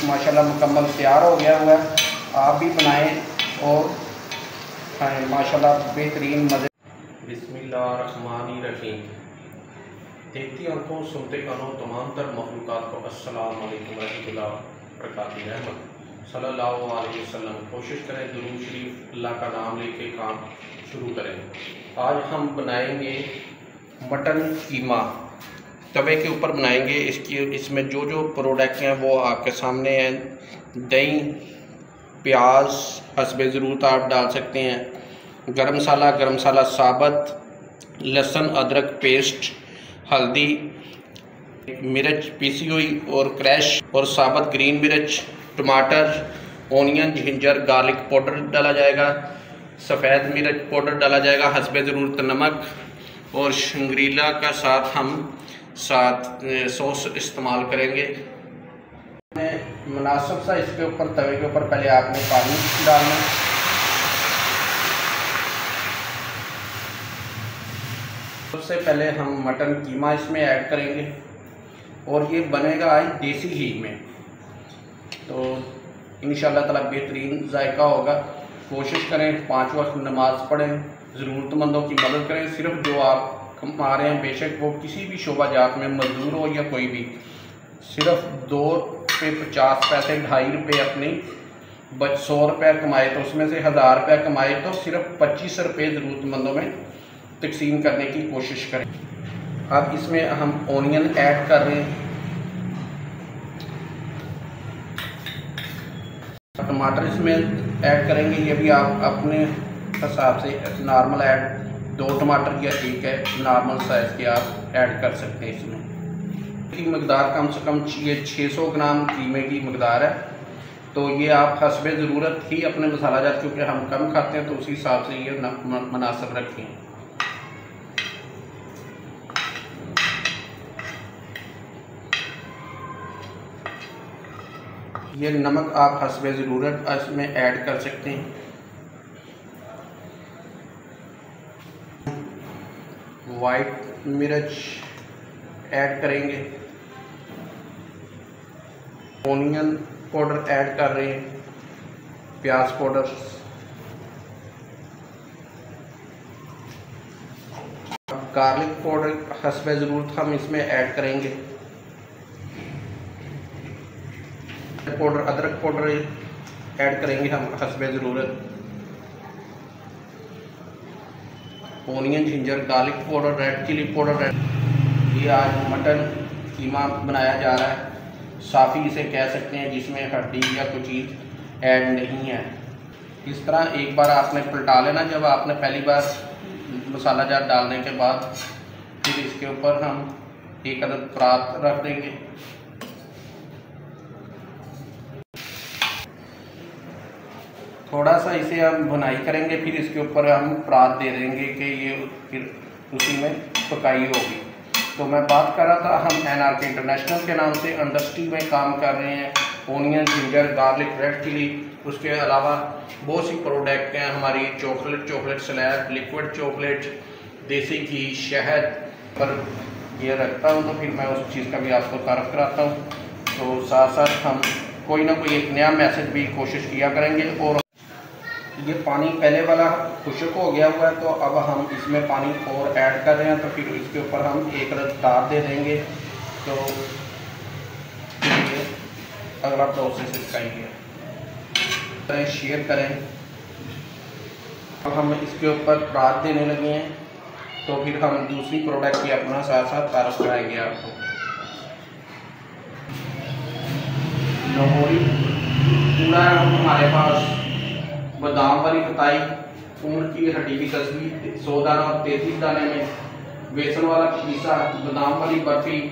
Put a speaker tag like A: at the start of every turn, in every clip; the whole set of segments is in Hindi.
A: माशाल्लाह मुकम्मल तैयार हो गया हुआ है। आप भी बनाएं और खाएँ, माशाल्लाह बेहतरीन मज़े।
B: बिस्मिल्लाहिर्रहमानिर्रहीम। देखती आंखों सुनते कानों तमाम तर मखलूक़ात को अस्सलाम वालेकुम रहमतुल्लाह बरकातुहू। रहमत सल्लल्लाहु अलैहि वसल्लम। कोशिश करें दुरूद शरीफ अल्लाह का नाम लेके काम शुरू करें। आज हम बनाएंगे मटन कीमा, तवे के ऊपर बनाएंगे। इसमें जो जो प्रोडक्ट हैं वो आपके सामने हैं। दही, प्याज हस्बे ज़रूरत आप डाल सकते हैं। गरम मसाला साबत, लहसुन अदरक पेस्ट, हल्दी, मिर्च पीसी हुई और क्रैश और साबत ग्रीन मिर्च, टमाटर, ओनियन, जिंजर, गार्लिक पाउडर डाला जाएगा। सफ़ेद मिर्च पाउडर डाला जाएगा, हस्बे ज़रूरत नमक और शंग्रीला का हम सॉस इस्तेमाल करेंगे।
A: मुनासिब सा इसके ऊपर तवे के ऊपर पहले आपने पानी डालना। सबसे पहले हम मटन कीमा इसमें ऐड करेंगे और ये बनेगा आज देसी घी में, तो इंशाअल्लाह ताला बेहतरीन जायका होगा। कोशिश करें 5 वक्त नमाज पढ़ें, ज़रूरतमंदों की मदद करें। सिर्फ जो आप कमा रहे हैं, बेशक वो किसी भी शोबा जात में मजदूर हो या कोई भी, सिर्फ 2 रुपये 50 पैसे 2.5 रुपये अपनी 100 रुपये कमाए तो उसमें से 1000 रुपये कमाए तो सिर्फ 25 रुपये ज़रूरतमंदों में तकसीम करने की कोशिश करें। अब इसमें हम ओनियन ऐड कर रहे हैं, टमाटर इसमें ऐड करेंगे। ये भी आप अपने हिसाब से नॉर्मल ऐड 2 टमाटर या 1 है नॉर्मल साइज़ के आप ऐड कर सकते हैं। इसमें की मकदार कम से कम ये 600 ग्राम कीमे की मकदार है, तो ये आप हस्बे ज़रूरत ही अपने मसाला जात, क्योंकि हम कम खाते हैं तो उसी हिसाब से ये मुनासिब रखें। ये नमक आप हस्बे ज़रूरत इसमें ऐड कर सकते हैं। वाइट मिर्च ऐड करेंगे, ओनियन पाउडर ऐड कर रहे हैं, प्याज पाउडर, गार्लिक पाउडर हस्बे ज़रूरत हम इसमें ऐड करेंगे। पाउडर, अदरक पाउडर ऐड करेंगे हम हस्बे ज़रूरत। Onion, ginger, garlic powder, red chilli powder. ये आज मटन कीमा बनाया जा रहा है, साफ़ी इसे कह सकते हैं, जिसमें हड्डी या कोई चीज़ ऐड नहीं है। इस तरह एक बार आपने पलटा लेना। जब आपने पहली बार मसाला जात डालने के बाद फिर इसके ऊपर हम 1 अदद परात रख देंगे। थोड़ा सा इसे हम भुनाई करेंगे, फिर इसके ऊपर हम परात दे देंगे कि ये फिर उसी में पकाई होगी। तो मैं बात कर रहा था, हम NRK इंटरनेशनल के नाम से इंडस्ट्री में काम कर रहे हैं। Onion, ginger, garlic, red chilli, उसके अलावा बहुत सी प्रोडक्ट हैं हमारी। चॉकलेट स्लैब, लिक्विड चॉकलेट, देसी घी, शहद पर ये रखता हूँ, तो फिर मैं उस चीज़ का भी आपको तारफ़ कराता हूँ। तो साथ साथ हम कोई ना कोई एक नया मैसेज भी कोशिश किया करेंगे। और ये पानी पहले वाला खुश्क हो गया हुआ है, तो अब हम इसमें पानी और ऐड कर रहे हैं, तो फिर इसके ऊपर हम 1 अदद दाल दे देंगे। तो अगला प्रोसेस इसका ही है, शेयर करें। अब हम इसके ऊपर परात देने लगे हैं, तो फिर हम दूसरी प्रोडक्ट की अपना साथ साथ तारफ़ कराएंगे आपको। लाहौरी पूरा हमारे पास बादाम वाली खटाई, ऊँट की हड्डी की तस्वीर 100 दाना और 33 दाने में, बेसन वाला पतीसा, बादाम वाली बर्फ़ी,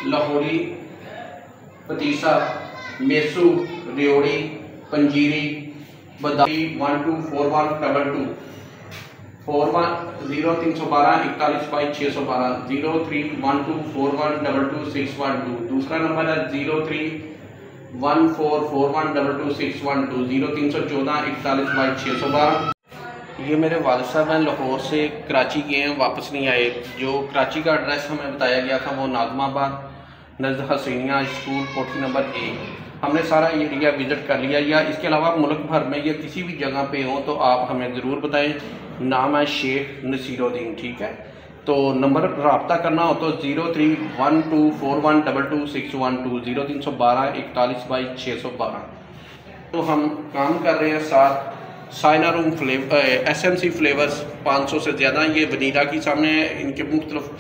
A: लाहौरी पतीसा, मेसू, रेवड़ी, पंजीरी, बादाम 124122 0312 41 612 03124122 दूसरा नंबर है 03144122 0314 41 612। ये मेरे वालिद साहब हैं, लाहौर से कराची गए हैं, वापस नहीं आए। जो कराची का एड्रेस हमें बताया गया था वो नाज़माबाद, नज़र हसीनिया स्कूल कोठी नंबर 1। हमने सारा एरिया विज़िट कर लिया, या इसके अलावा मुल्क भर में या किसी भी जगह पे हो तो आप हमें ज़रूर बताएं। नाम है शेख नसीरुद्दीन, ठीक है। तो नंबर रब्ता करना हो तो 031241226120 0312 4122 तो हम काम कर रहे हैं साथ साइना रूम SMC फ्लेवर्स 500 से ज़्यादा। ये वनीला की सामने है, इनके मुख्तलिफ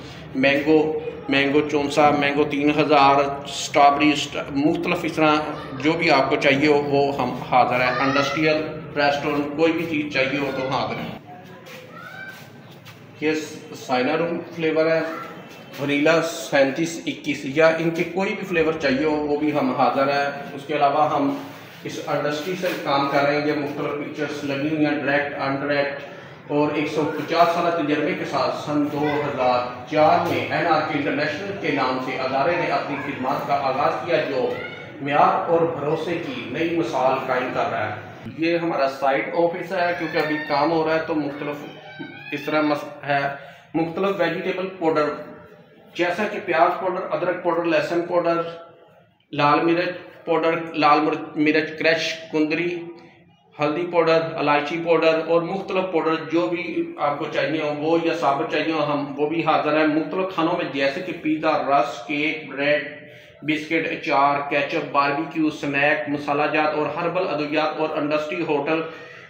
A: मैंगो चौंसा, मैंगो 3000, स्ट्रॉबेरी मुख्तलिफ इस तरह जो भी आपको चाहिए हो वो हम हाज़िर है। इंडस्ट्रियल रेस्टोरेंट कोई भी चीज़ चाहिए हो तो हाज़िर है। ये साइना रूम फ्लेवर है, वनीला 3721, या इनके कोई भी फ्लेवर चाहिए हो वो भी हम हाज़िर है। उसके अलावा हम इस इंडस्ट्री से काम कर रहे हैं। ये मुख्तलिफ पिक्चर्स लगी हुई हैं, डायरेक्ट अनडायरेक्ट, और 150 साल तजर्बे के साथ सन 2004 में NRK इंटरनेशनल के नाम से अदारे ने अपनी खिदमत का आगाज़ किया, जो म्यार और भरोसे की नई मिसाल कायम कर रहा है। ये हमारा साइड ऑफिस है, क्योंकि अभी काम हो रहा है तो मुख्तलिफ इस तरह है। मुख्तलिफ वेजिटेबल पाउडर जैसा कि प्याज पाउडर, अदरक पाउडर, लहसुन पाउडर, लाल मिर्च पाउडर, लाल मिर्च क्रश, कुंदरी, हल्दी पाउडर, इलायची पाउडर और मुख्तलिफ पाउडर जो भी आपको चाहिए हो वो, या साबुत चाहिए हो हम वो भी हाज़िर है। मुख्तलिफ खानों में जैसे कि पिज़्ज़ा, रस, केक, ब्रेड, बिस्किट, अचार, केचप, बारबेक्यू, स्नैक, मसालाजात और हर्बल अद्वियात और इंडस्ट्री होटल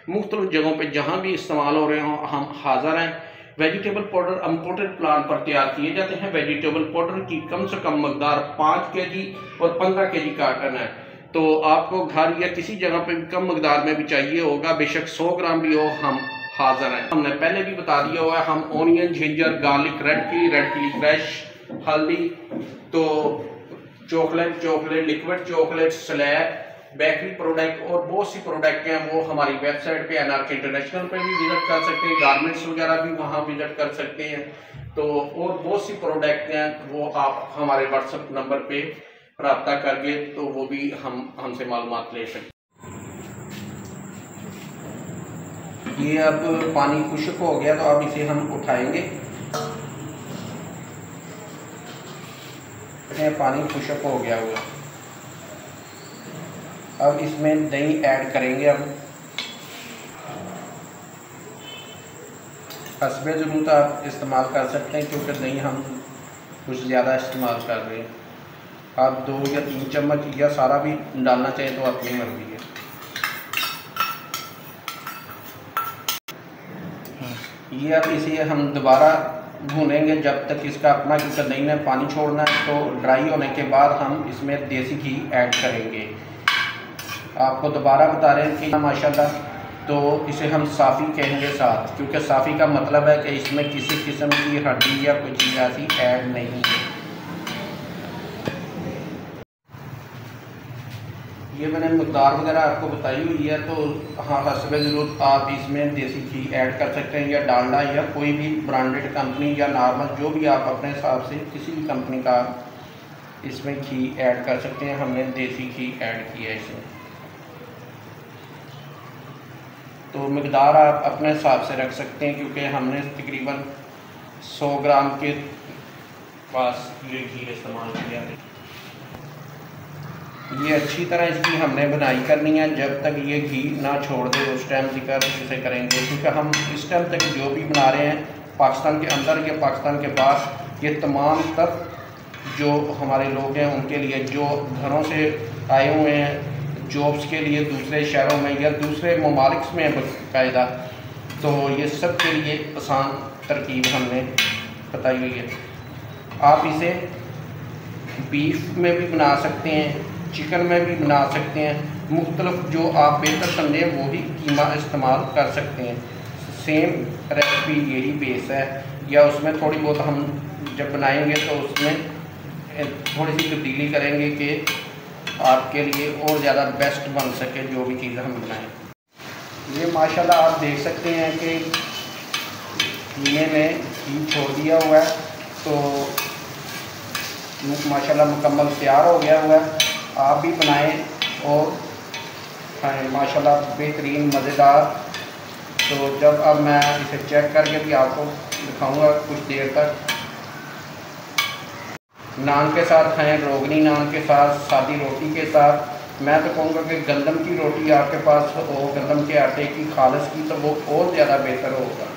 A: मुख्तलिफ जगहों पे जहाँ भी इस्तेमाल हो रहे हों हम हाज़िर हैं। वेजिटेबल पाउडर इम्पोर्टेड प्लांट पर तैयार किए जाते हैं। वेजिटेबल पाउडर की कम से कम मकदार 5 kg और 15 kg कार्टन है। तो आपको घर या किसी जगह पे कम मकदार में भी चाहिए होगा, बेशक 100 ग्राम भी हो, हम हाज़िर हैं। हमने पहले भी बता दिया हुआ है, हम onion, ginger, garlic, red chilli crush, हल्दी, तो chocolate, liquid chocolate, slab, bakery product और बहुत सी प्रोडक्ट हैं वो हमारी वेबसाइट पे NRK इंटरनेशनल पे भी विजिट कर सकते हैं। गारमेंट्स वगैरह भी वहाँ विजिट कर सकते हैं। तो और बहुत सी प्रोडक्ट हैं वो आप हमारे व्हाट्सएप नंबर पे रब्ता करके तो वो भी हमसे मालूमात ले सकते हैं। ये अब पानी खुश्क हो गया तो अब इसे हम उठाएंगे। पानी खुश्क हो गया हुआ, अब इसमें दही ऐड करेंगे। अब हस्बे ज़रूरत आप इस्तेमाल कर सकते हैं, क्योंकि दही हम कुछ ज़्यादा इस्तेमाल कर रहे हैं। आप 2 या 3 चम्मच या सारा भी डालना चाहिए तो अपनी मर्ज़ी है। ये अब इसे हम दोबारा भूनेंगे जब तक इसका अपना, क्योंकि दही ने पानी छोड़ना है। तो ड्राई होने के बाद हम इसमें देसी घी ऐड करेंगे। आपको दोबारा बता रहे हैं कि माशाल्लाह, तो इसे हम साफ़ी कहेंगे साथ, क्योंकि साफ़ी का मतलब है कि इसमें किसी किस्म की हड्डी या कोई चीज़ ऐसी ऐड नहीं है। ये मैंने मकदार वगैरह आपको बताई हुई है, तो हाँ हस्बे ज़रूरत आप इसमें देसी घी ऐड कर सकते हैं, या डालडा, या कोई भी ब्रांडेड कंपनी या नॉर्मल जो भी आप अपने हिसाब से किसी भी कंपनी का इसमें घी ऐड कर सकते हैं। हमने देसी घी ऐड किया है इसमें। तो मकदार आप अपने हिसाब से रख सकते हैं, क्योंकि हमने तकरीबन 100 ग्राम के पास ये घी इस्तेमाल किया है। ये अच्छी तरह इसकी हमने बनाई करनी है जब तक ये घी ना छोड़ दे, उस टाइम जिक्र इसे करेंगे। क्योंकि हम इस टाइम तक जो भी बना रहे हैं पाकिस्तान के अंदर या पाकिस्तान के बाहर, ये तमाम तक जो हमारे लोग हैं उनके लिए, जो घरों से आए हुए हैं जॉब्स के लिए दूसरे शहरों में या दूसरे ममालिक में बाकायदा, तो ये सब के लिए आसान तरकीब हमने बताई हुई है। आप इसे बीफ में भी बना सकते हैं, चिकन में भी बना सकते हैं, मुख्तलिफ जो आप बेहतर समझें वो ही कीमा इस्तेमाल कर सकते हैं। सेम रेसिपी यही बेस है, या उसमें थोड़ी बहुत हम जब बनाएंगे तो उसमें थोड़ी सी तब्दीली करेंगे कि आपके लिए और ज़्यादा बेस्ट बन सके जो भी चीज़ हम बनाएं। ये माशाल्लाह आप देख सकते हैं कि कीमे में घी छोड़ दिया हुआ है, तो माशाल्लाह मुकम्मल तैयार हो गया हुआ है। आप भी बनाएं और खाएं, माशाल्लाह बेहतरीन मज़ेदार। तो जब अब मैं इसे चेक करके भी आपको दिखाऊंगा कुछ देर तक। नान के साथ खाएं, रोगनी नान के साथ, सादी रोटी के साथ। मैं तो कहूँगा कि गंदम की रोटी आपके पास हो, गंदम के आटे की खालस की, तो वो और ज़्यादा बेहतर होगा।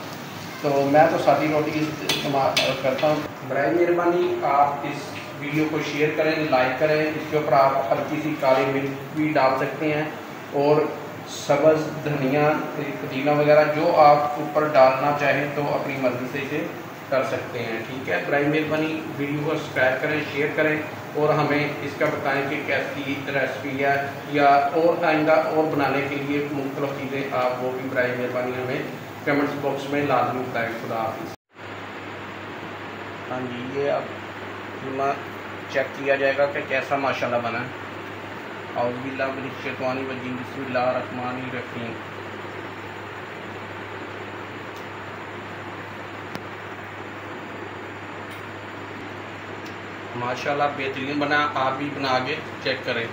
A: तो मैं तो सादी रोटी इस्तेमाल करता हूँ। बराए मेहरबानी आप इस वीडियो को शेयर करें, लाइक करें। इसके ऊपर आप हल्की सी काली मिर्च भी डाल सकते हैं और सब्ज़ धनिया, पुदीना वगैरह जो आप ऊपर डालना चाहें तो अपनी मर्ज़ी से इसे कर सकते हैं। ठीक है, बराए मेहरबानी वीडियो को सब्सक्राइब करें, शेयर करें और हमें इसका बताएं कि कैसी रेसिपी है या और आइंदा और बनाने के लिए मुख्तलिफ चीज़ें आप वो भी बराए मेहरबानी हमें कमेंट्स बॉक्स में लाजमी बताएं। खुदा हाफिज़। हाँ जी, ये अब कीमा चेक किया जाएगा कि कैसा माशाल्लाह बना है। औज़ुबिल्लाह मिनश शैतानिर रजीम, बिस्मिल्लाहिर रहमानिर रहीम। माशाल्लाह बेहतरीन बना, आप भी बना के चेक करें।